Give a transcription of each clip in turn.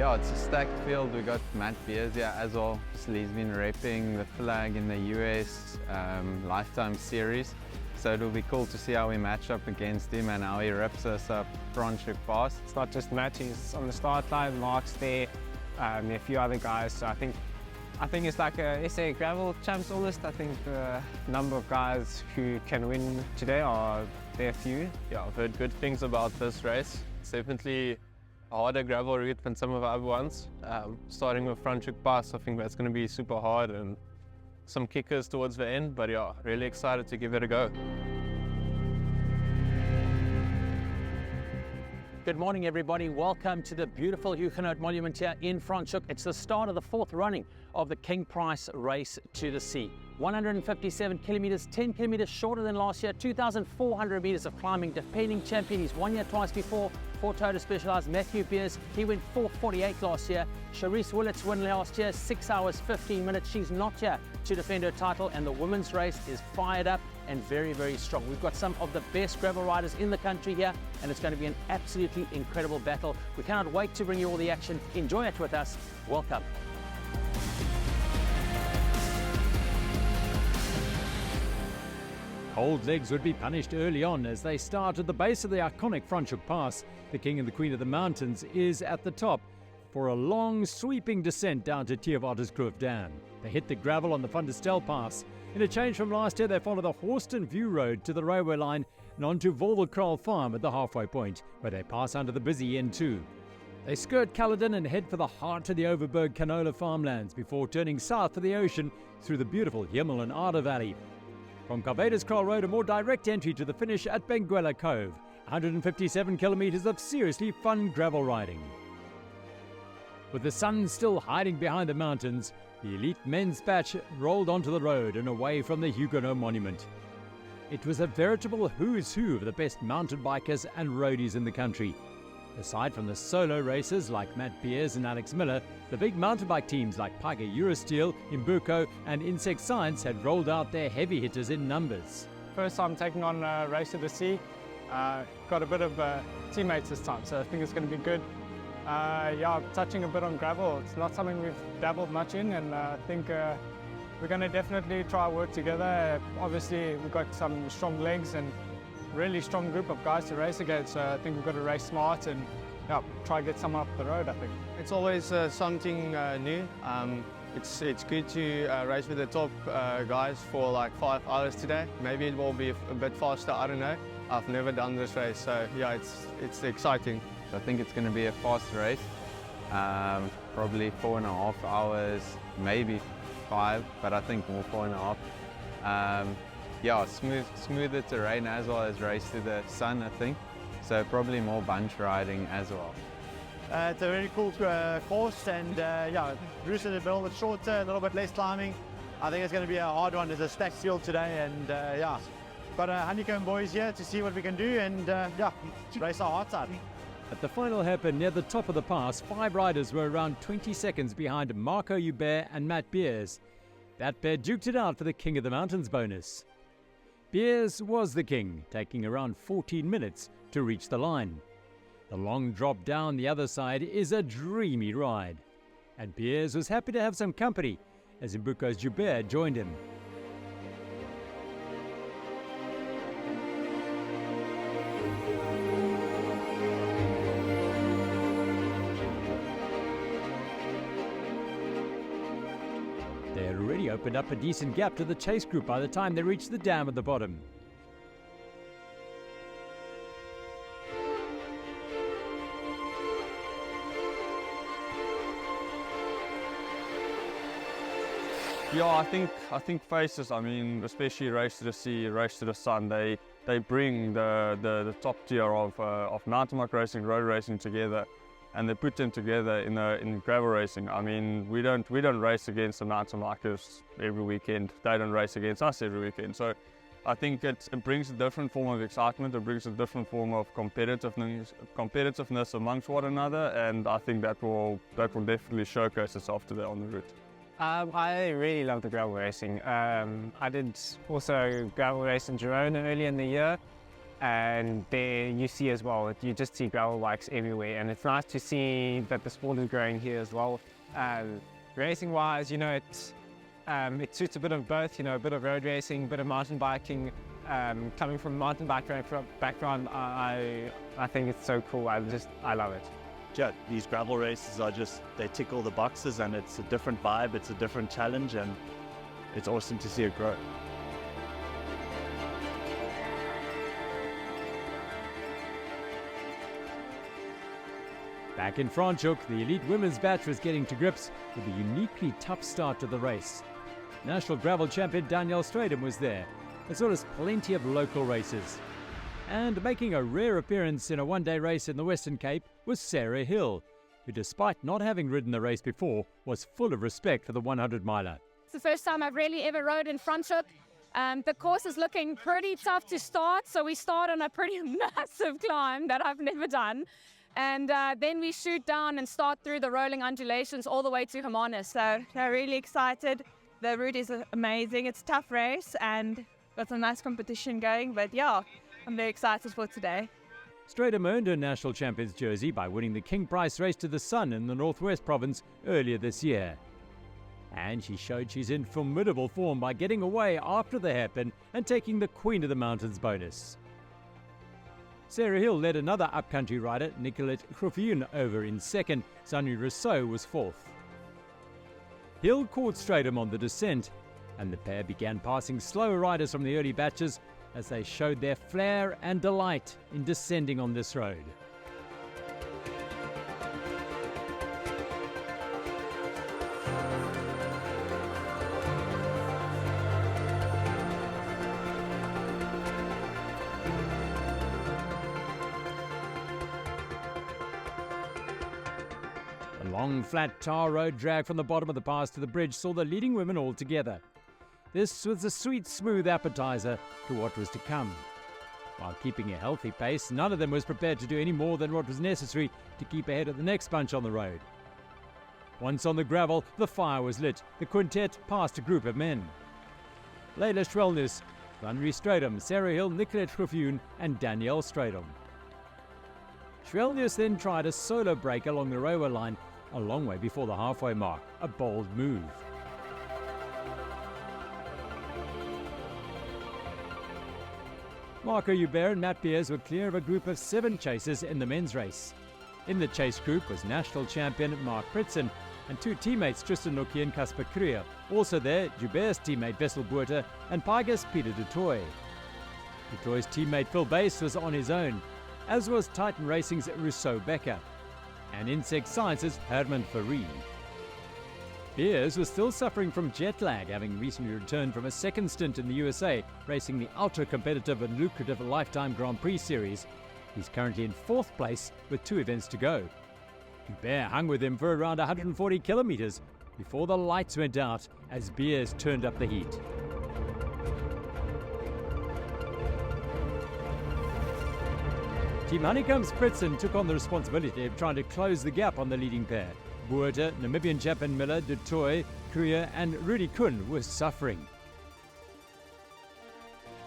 Yeah, it's a stacked field. We got Matt Beers here as well. So he's been repping the flag in the US Lifetime Series. So it'll be cool to see how we match up against him and how he rips us up Franschhoek Pass. It's not just Matt, he's on the start line, Mark's there, a few other guys. So I think it's like a SA Gravel Champs all list. I think the number of guys who can win today are there few. Yeah, I've heard good things about this race. It's definitely a harder gravel route than some of the other ones. Starting with Franschhoek Pass, I think that's going to be super hard and some kickers towards the end, but yeah, really excited to give it a go. Good morning, everybody. Welcome to the beautiful Huguenot Monument here in Franschhoek. It's the start of the fourth running of the King Price Race to the Sea. 157 kilometers, 10 kilometers shorter than last year, 2,400 meters of climbing. Defending champion, he's won here twice before. For Total Specialized, Matthew Beers, he went 4:48 last year. Charisse Willits won last year, 6 hours, 15 minutes. She's not here to defend her title, and the women's race is fired up and very, very strong. We've got some of the best gravel riders in the country here, and it's going to be an absolutely incredible battle. We cannot wait to bring you all the action. Enjoy it with us. Welcome. Cold legs would be punished early on as they start at the base of the iconic Franschhoek Pass. The King and the Queen of the Mountains is at the top for a long sweeping descent down to Theewaterskloof Dam. They hit the gravel on the Van der Stel Pass. In a change from last year, they follow the Horston View Road to the railway line and on to Wolvelkraal Farm at the halfway point, where they pass under the busy N2. They skirt Caledon and head for the heart of the Overberg canola farmlands before turning south for the ocean through the beautiful Himmel and Ader Valley. From Carvaderskraal Road, a more direct entry to the finish at Benguela Cove. 157 kilometers of seriously fun gravel riding. With the sun still hiding behind the mountains, the elite men's batch rolled onto the road and away from the Huguenot Monument. It was a veritable who's who of the best mountain bikers and roadies in the country. Aside from the solo racers like Matt Beers and Alex Miller, the big mountain bike teams like Piger Eurosteel, Imbuco and Insect Science had rolled out their heavy hitters in numbers. First time taking on a Race to the Sea. Got a bit of teammates this time, so I think it's going to be good. Yeah, touching a bit on gravel. It's not something we've dabbled much in, and I think we're going to definitely try to work together. Obviously, we've got some strong legs and really strong group of guys to race against, so I think we've got to race smart and yeah, try to get someone up the road, I think. It's always something new. It's good to race with the top guys for like 5 hours today. Maybe it will be a bit faster, I don't know. I've never done this race, so yeah, it's exciting. I think it's going to be a fast race, probably 4.5 hours, maybe 5, but I think more 4.5. Yeah, smoother terrain as well as race to the sun, I think. So probably more bunch riding as well. It's a very cool course, and yeah, routes are a little bit shorter, a little bit less climbing. I think it's going to be a hard one. There's a stacked field today, and yeah, got honeycomb boys here to see what we can do, and yeah, race our hearts out. At the final hairpin near the top of the pass, 5 riders were around 20 seconds behind Marco Joubert and Matt Beers. That pair duked it out for the King of the Mountains bonus. Beers was the king, taking around 14 minutes to reach the line. The long drop down the other side is a dreamy ride. And Beers was happy to have some company as Imbuco's Joubert joined him. They had already opened up a decent gap to the chase group by the time they reached the dam at the bottom. Yeah, I think faces, I mean, especially Race to the Sea, Race to the Sun, they bring the top tier of mountain bike racing, road racing together, and they put them together in gravel racing. I mean, we don't race against the mountain bikers every weekend. They don't race against us every weekend. So I think it brings a different form of excitement. It brings a different form of competitiveness amongst one another, and I think that will definitely showcase itself today on the route. I really love the gravel racing. I did also gravel race in Girona early in the year. And there you see as well, you just see gravel bikes everywhere, and it's nice to see that the sport is growing here as well. Racing wise, you know, it suits a bit of both, you know, a bit of road racing, a bit of mountain biking. Coming from a mountain bike background, I think it's so cool. I love it. Yeah, these gravel races are they tick all the boxes, and it's a different vibe, it's a different challenge, and it's awesome to see it grow. Back in Franschhoek, the elite women's batch was getting to grips with a uniquely tough start to the race. National gravel champion Danielle Strydom was there, as well as plenty of local races. And making a rare appearance in a one-day race in the Western Cape was Sarah Hill, who, despite not having ridden the race before, was full of respect for the 100-miler. It's the first time I've really ever rode in Franschhoek. The course is looking pretty tough to start, so we start on a pretty massive climb that I've never done. And then we shoot down and start through the rolling undulations all the way to Hermanus. So I'm really excited. The route is amazing. It's a tough race and got some nice competition going. But yeah, I'm very excited for today. Strydom earned her national champion's jersey by winning the King Price Race to the Sun in the Northwest Province earlier this year. And she showed she's in formidable form by getting away after the hairpin and taking the Queen of the Mountains bonus. Sarah Hill led another upcountry rider, Nicolette Kroffiun, over in second. Sanyu Rousseau was fourth. Hill caught Strydom on the descent, and the pair began passing slower riders from the early batches as they showed their flair and delight in descending on this road. A long, flat tar road drag from the bottom of the pass to the bridge saw the leading women all together. This was a sweet, smooth appetizer to what was to come. While keeping a healthy pace, none of them was prepared to do any more than what was necessary to keep ahead of the next bunch on the road. Once on the gravel, the fire was lit. The quintet passed a group of men. Leila Hermanus, Strydom, Sarah Hill, Nicolette Kroffiun and Danielle Strydom. Hermanus then tried a solo break along the railway line a long way before the halfway mark, a bold move. Marco Joubert and Matt Beers were clear of a group of 7 chasers in the men's race. In the chase group was national champion Mark Tristan and 2 teammates Tristan and Casper Krier. Also there, Joubert's teammate Wessel Boerter and Paiga's Peter du Toit. Du Toit's teammate Phil Bass was on his own, as was Titan Racing's Rousseau Becker, and Insect Science's Herman Farid. Beers was still suffering from jet lag, having recently returned from a second stint in the USA, racing the ultra-competitive and lucrative Lifetime Grand Prix Series. He's currently in 4th place with 2 events to go. Joubert hung with him for around 140 kilometers before the lights went out as Beers turned up the heat. Team Honeycomb's Tristan took on the responsibility of trying to close the gap on the leading pair. Boerter, Namibian champion Miller, Du Toit, Krier and Rudy Kuhn were suffering.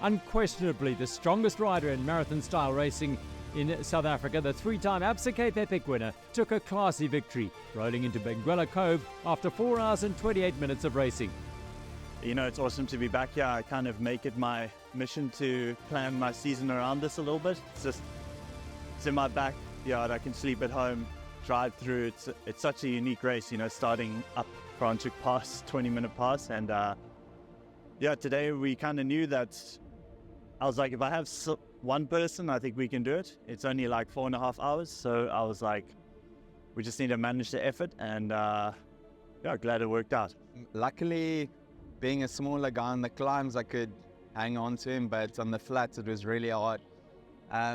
Unquestionably the strongest rider in marathon-style racing in South Africa, the 3-time Absa Cape Epic winner took a classy victory, rolling into Benguela Cove after 4 hours and 28 minutes of racing. You know, it's awesome to be back here. I kind of make it my mission to plan my season around this a little bit. It's in my backyard. I can sleep at home, drive through. It's such a unique race, you know, starting up Franschhoek Pass, 20-minute pass. And yeah, today we kind of knew that I was like, if I have one person, I think we can do it. It's only like 4.5 hours. So I was like, we just need to manage the effort. And yeah, glad it worked out. Luckily, being a smaller guy on the climbs, I could hang on to him, but on the flats, it was really hard.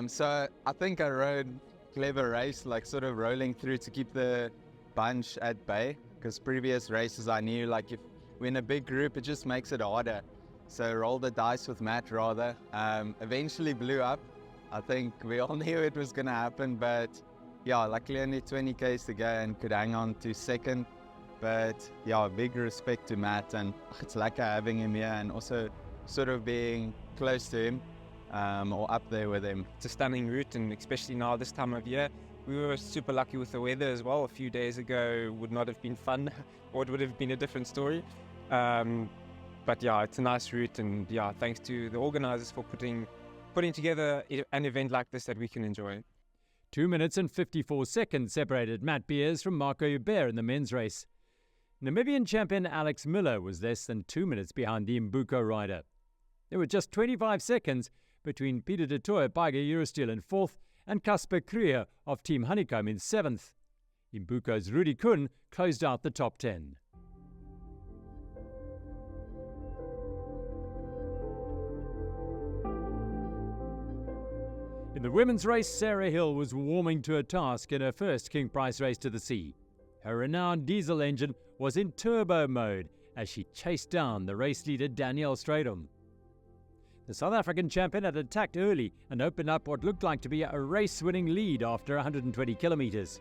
So I think I rode clever race, like sort of rolling through to keep the bunch at bay, because previous races I knew like if we're in a big group it just makes it harder. So roll the dice with Matt rather. Eventually blew up. I think we all knew it was going to happen, but yeah, luckily only 20 k's to go and could hang on to second. But yeah, big respect to Matt, and it's lucky having him here and also sort of being close to him. or up there with them. It's a stunning route, and especially now this time of year. We were super lucky with the weather as well. A few days ago would not have been fun, or it would have been a different story. But yeah, it's a nice route, and yeah, thanks to the organizers for putting together an event like this that we can enjoy. 2 minutes and 54 seconds separated Matt Beers from Marco Joubert in the men's race. Namibian champion Alex Miller was less than 2 minutes behind the Mbuko rider. There were just 25 seconds between Peter de Tooy, Biger Eurosteel in 4th, and Casper Krier of Team Honeycomb in 7th. Mbuko's Rudy Kuhn closed out the top 10. In the women's race, Sarah Hill was warming to a task in her first King Price Race to the Sea. Her renowned diesel engine was in turbo mode as she chased down the race leader Danielle Strydom. The South African champion had attacked early and opened up what looked like to be a race-winning lead after 120 kilometres.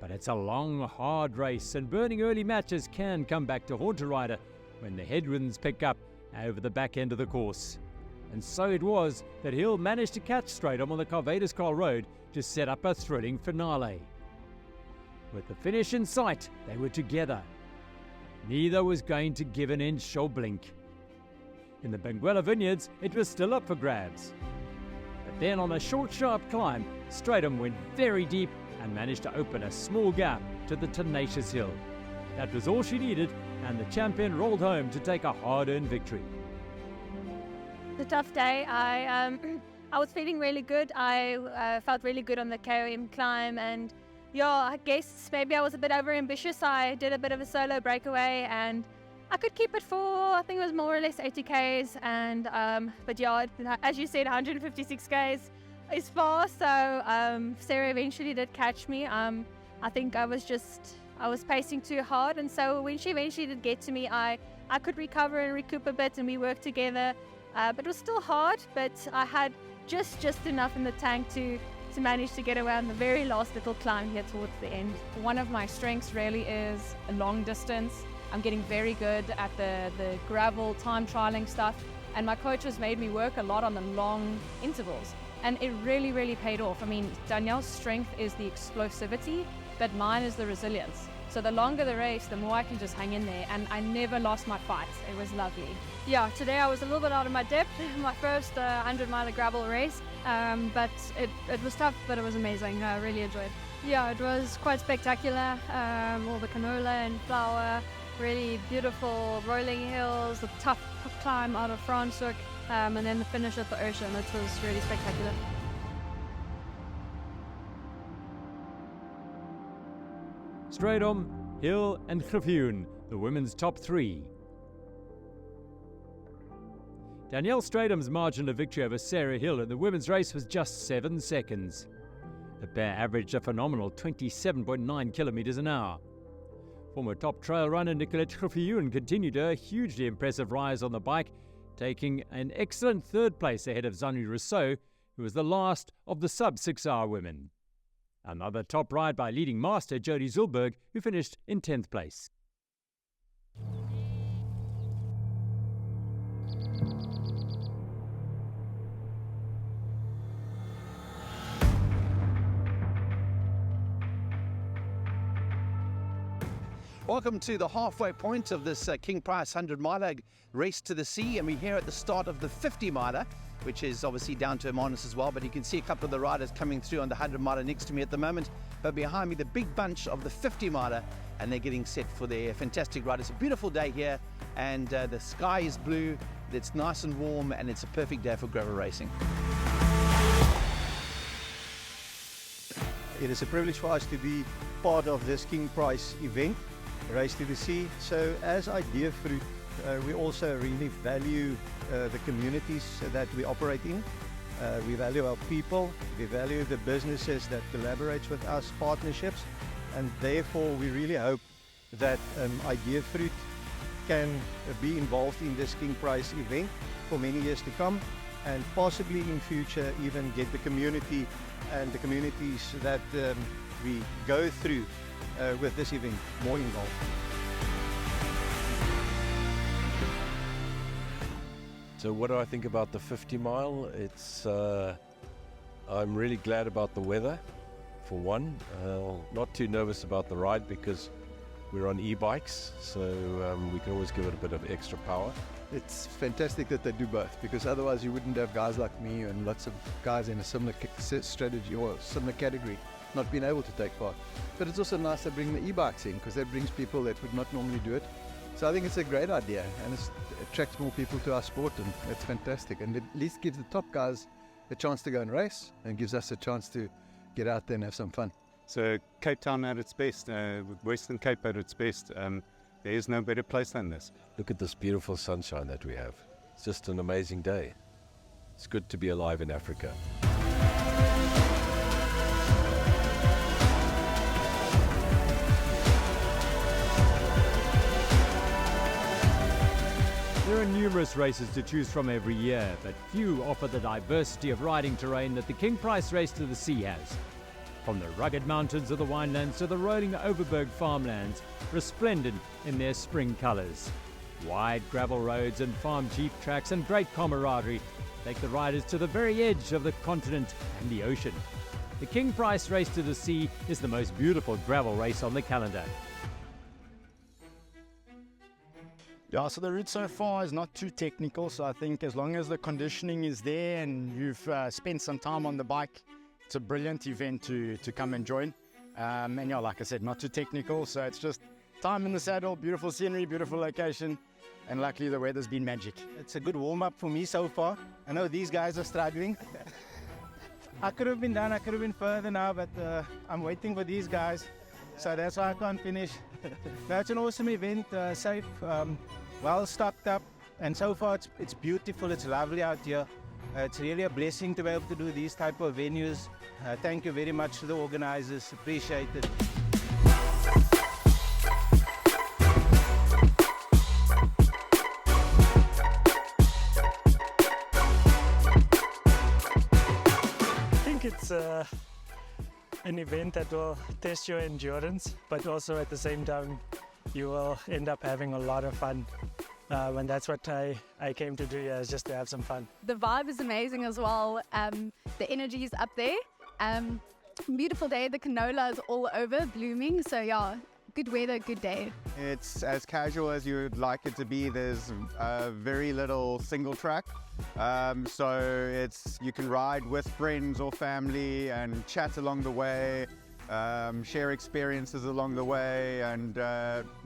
But it's a long, hard race, and burning early matches can come back to haunt a rider when the headwinds pick up over the back end of the course. And so it was that Hill managed to catch Strydom on the Carvaderscar Road to set up a thrilling finale. With the finish in sight, they were together. Neither was going to give an inch or blink. In the Benguela vineyards, it was still up for grabs. But then on a short, sharp climb, Strydom went very deep and managed to open a small gap to the tenacious Hill. That was all she needed, and the champion rolled home to take a hard-earned victory. It's a tough day. I was feeling really good. I felt really good on the KOM climb, and yeah, I guess maybe I was a bit overambitious. I did a bit of a solo breakaway, and I could keep it for, I think it was more or less 80 Ks, and but yeah, as you said, 156 Ks is far, so Sarah eventually did catch me. I think I was pacing too hard, and so when she eventually did get to me, I could recover and recoup a bit, and we worked together, but it was still hard, but I had just enough in the tank to manage to get around the very last little climb here towards the end. One of my strengths really is a long distance. I'm getting very good at the gravel time trialing stuff, and my coach has made me work a lot on the long intervals, and it really, really paid off. I mean, Danielle's strength is the explosivity, but mine is the resilience. So the longer the race, the more I can just hang in there, and I never lost my fight. It was lovely. Yeah, today I was a little bit out of my depth, my first 100-mile gravel race, but it was tough, but it was amazing. I really enjoyed it. Yeah, it was quite spectacular. All the canola and flour, really beautiful rolling hills, the tough climb out of Franschhoek, and then the finish at the ocean. It was really spectacular. Strydom, Hill and Griffioen, the women's top 3. Danielle Strydom's margin of victory over Sarah Hill in the women's race was just 7 seconds. The pair averaged a phenomenal 27.9 kilometres an hour. Former top trail runner Nicolette Griffioen continued her hugely impressive rise on the bike, taking an excellent 3rd place ahead of Zanny Rousseau, who was the last of the sub-6-hour women. Another top ride by leading master Jody Zulberg, who finished in 10th place. Welcome to the halfway point of this King Price 100-miler race to the sea, and we're here at the start of the 50-miler, which is obviously down to Hermanus as well, but you can see a couple of the riders coming through on the 100-miler next to me at the moment, but behind me the big bunch of the 50-miler, and they're getting set for their fantastic ride. It's a beautiful day here, and the sky is blue, it's nice and warm, and it's a perfect day for gravel racing. It is a privilege for us to be part of this King Price event, Race to the Sea. So as Idea Fruit, we also really value the communities that we operate in. We value our people, we value the businesses that collaborate with us, partnerships, and therefore we really hope that Idea Fruit can be involved in this King Price event for many years to come, and possibly in future even get the community and the communities that we go through with this event more involved. So what do I think about the 50 mile? I'm really glad about the weather, for one. Not too nervous about the ride because we're on e-bikes, so we can always give it a bit of extra power. It's fantastic that they do both, because otherwise you wouldn't have guys like me and lots of guys in a similar strategy or similar category not being able to take part. But it's also nice to bring the e-bikes in, because that brings people that would not normally do it. So I think it's a great idea, and it attracts more people to our sport, and it's fantastic. And it at least gives the top guys a chance to go and race, and gives us a chance to get out there and have some fun. So Cape Town at its best, Western Cape at its best. There is no better place than this. Look at this beautiful sunshine that we have. It's just an amazing day. It's good to be alive in Africa. There are numerous races to choose from every year, but few offer the diversity of riding terrain that the King Price Race to the Sea has. From the rugged mountains of the Winelands to the rolling Overberg farmlands, resplendent in their spring colours. Wide gravel roads and farm jeep tracks and great camaraderie take the riders to the very edge of the continent and the ocean. The King Price Race to the Sea is the most beautiful gravel race on the calendar. Yeah, so the route so far is not too technical, so I think as long as the conditioning is there and you've spent some time on the bike, it's a brilliant event to come and join. And yeah, like I said, not too technical, so it's just time in the saddle, beautiful scenery, beautiful location, and luckily the weather's been magic. It's a good warm-up for me so far. I know these guys are struggling. I could have been done, I could have been further now, but I'm waiting for these guys, so that's why I can't finish. That's an awesome event, safe, well stocked up, and so far it's beautiful, it's lovely out here. It's really a blessing to be able to do these type of venues. Thank you very much to the organizers, appreciate it. I think it's an event that will test your endurance, but also at the same time you will end up having a lot of fun. And that's what I came to do here, is just to have some fun. The vibe is amazing as well. The energy is up there. Beautiful day, the canola is all over, blooming. So yeah, good weather, good day. It's as casual as you would like it to be. There's very little single track. So you can ride with friends or family and chat along the way. Share experiences along the way and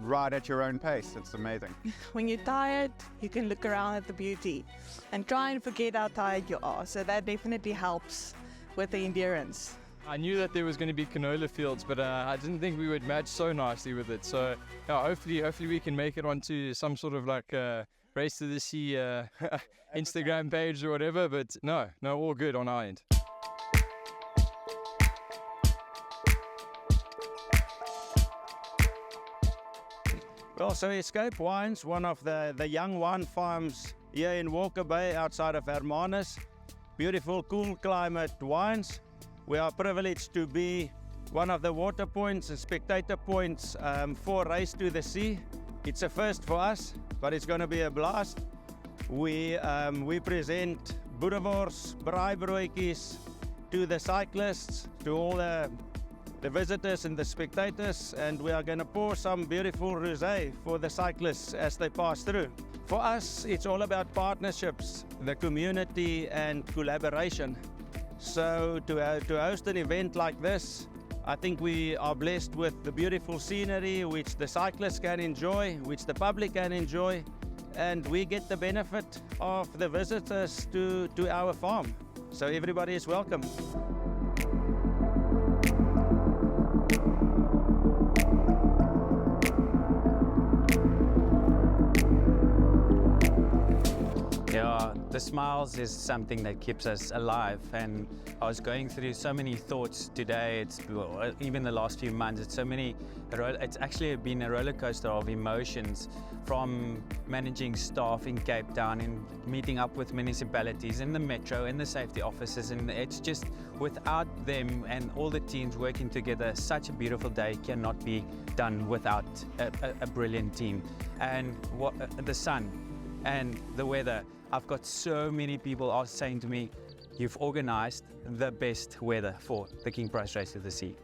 ride at your own pace. It's amazing. When you're tired, you can look around at the beauty and try and forget how tired you are. So that definitely helps with the endurance. I knew that there was going to be canola fields, but I didn't think we would match so nicely with it. So yeah, hopefully we can make it onto some sort of like Race to the Sea Instagram page or whatever. But no, all good on our end. Well, so Escape Wines, one of the young wine farms here in Walker Bay outside of Hermanus. Beautiful, cool climate wines. We are privileged to be one of the water points and spectator points for Race to the Sea. It's a first for us, but it's going to be a blast. We present boerewors, braaibroodjies to the cyclists, to all the visitors and the spectators, and we are going to pour some beautiful rosé for the cyclists as they pass through. For us, it's all about partnerships, the community and collaboration. So to host an event like this, I think we are blessed with the beautiful scenery which the cyclists can enjoy, which the public can enjoy, and we get the benefit of the visitors to our farm. So everybody is welcome. Yeah, the smiles is something that keeps us alive, and I was going through so many thoughts today. Even the last few months, it's actually been a roller coaster of emotions, from managing staff in Cape Town and meeting up with municipalities in the metro and the safety officers, and it's just without them and all the teams working together, such a beautiful day cannot be done without a brilliant team. And the sun and the weather. I've got so many people are saying to me, you've organized the best weather for the King Price Race to the Sea.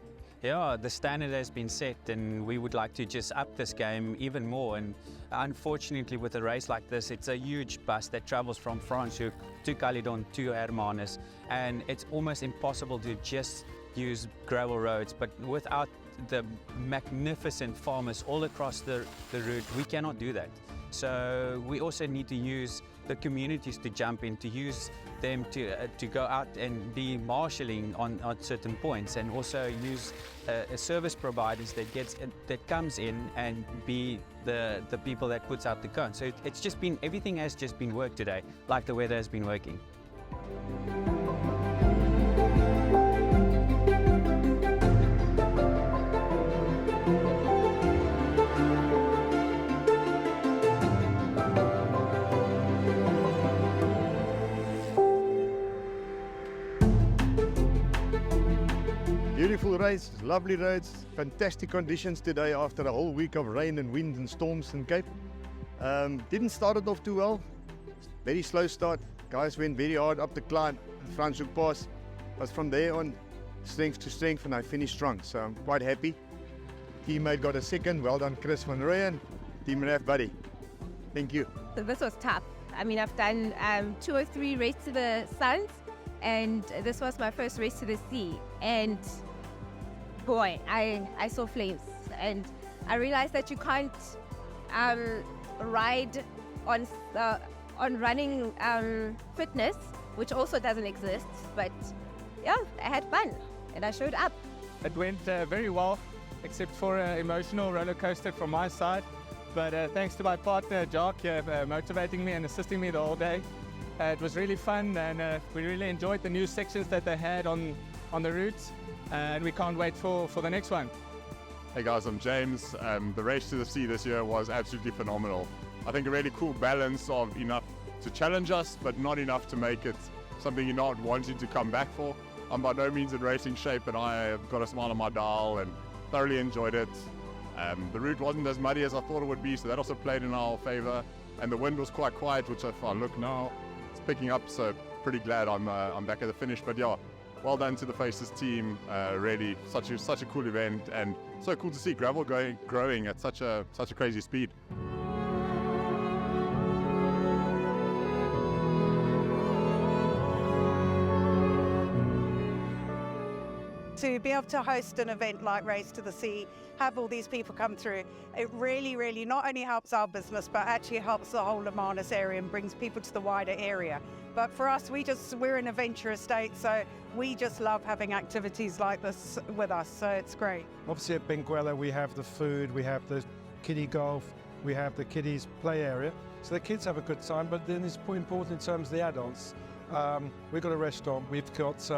Yeah, the standard has been set and we would like to just up this game even more. And unfortunately with a race like this, it's a huge bus that travels from Franschhoek to Caledon to Hermanus, and it's almost impossible to just use gravel roads, but without the magnificent farmers all across the route, we cannot do that. So we also need to use the communities to jump in, to use them to go out and be marshalling on certain points, and also use a service providers that comes in and be the people that puts out the cone. So it's just been, everything has just been worked today, like the weather has been working. Beautiful race, lovely roads, fantastic conditions today after a whole week of rain and wind and storms in Cape. Didn't start it off too well, very slow start. Guys went very hard up the climb, Franschhoek Pass. But from there on, strength to strength, and I finished strong, so I'm quite happy. Teammate got a second, well done Chris van Rooyen. Team Raf buddy, thank you. So this was tough. I mean, I've done 2 or 3 races to the Suns, and this was my first race to the sea. And boy, I saw flames, and I realized that you can't ride on running fitness, which also doesn't exist. But yeah, I had fun and I showed up. It went very well, except for an emotional roller coaster from my side. But thanks to my partner Jock motivating me and assisting me the whole day. It was really fun, and we really enjoyed the new sections that they had on the routes. And we can't wait for the next one. Hey guys, I'm James. The race to the sea this year was absolutely phenomenal. I think a really cool balance of enough to challenge us, but not enough to make it something you're not wanting to come back for. I'm by no means in racing shape, and I have got a smile on my dial and thoroughly enjoyed it. The route wasn't as muddy as I thought it would be, so that also played in our favor. And the wind was quite quiet, which if I look now, it's picking up, so pretty glad I'm back at the finish. But yeah, well done to the Faces team, really such a cool event, and so cool to see gravel growing at such a crazy speed. To be able to host an event like Race to the Sea, have all these people come through, it really not only helps our business, but actually helps the whole Hermanus area and brings people to the wider area. But for us, we're an adventure estate, so we just love having activities like this with us, so it's great. Obviously at Benguela we have the food, we have the kiddie golf, we have the kiddies play area, so the kids have a good time. But then it's important in terms of the adults. We've got a restaurant, we've got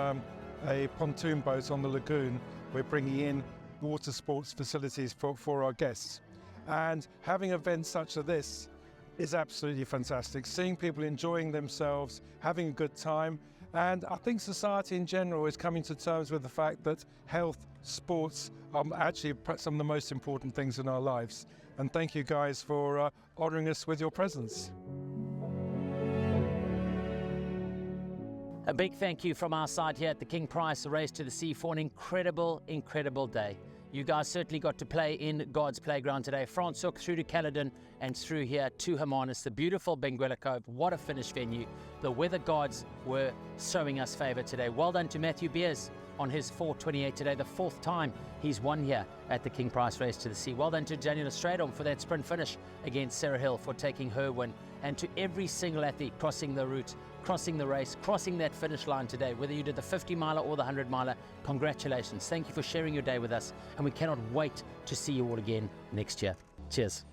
a pontoon boat on the lagoon. We're bringing in water sports facilities for our guests. And having events such as this is absolutely fantastic. Seeing people enjoying themselves, having a good time. And I think society in general is coming to terms with the fact that health, sports are actually some of the most important things in our lives. And thank you guys for honouring us with your presence. A big thank you from our side here at the King Price Race to the Sea for an incredible day. You guys certainly got to play in God's playground today. Franschhoek through to Caledon and through here to Hermanus, the beautiful Benguela Cove. What a finish venue. The weather gods were showing us favour today. Well done to Matthew Beers on his 4:28 today, the 4th time he's won here at the King Price Race to the Sea. Well done to Danielle Strydom for that sprint finish against Sarah Hill for taking her win. And to every single athlete crossing the route, crossing the race, crossing that finish line today, whether you did the 50 miler or the 100 miler, congratulations. Thank you for sharing your day with us, and we cannot wait to see you all again next year. Cheers.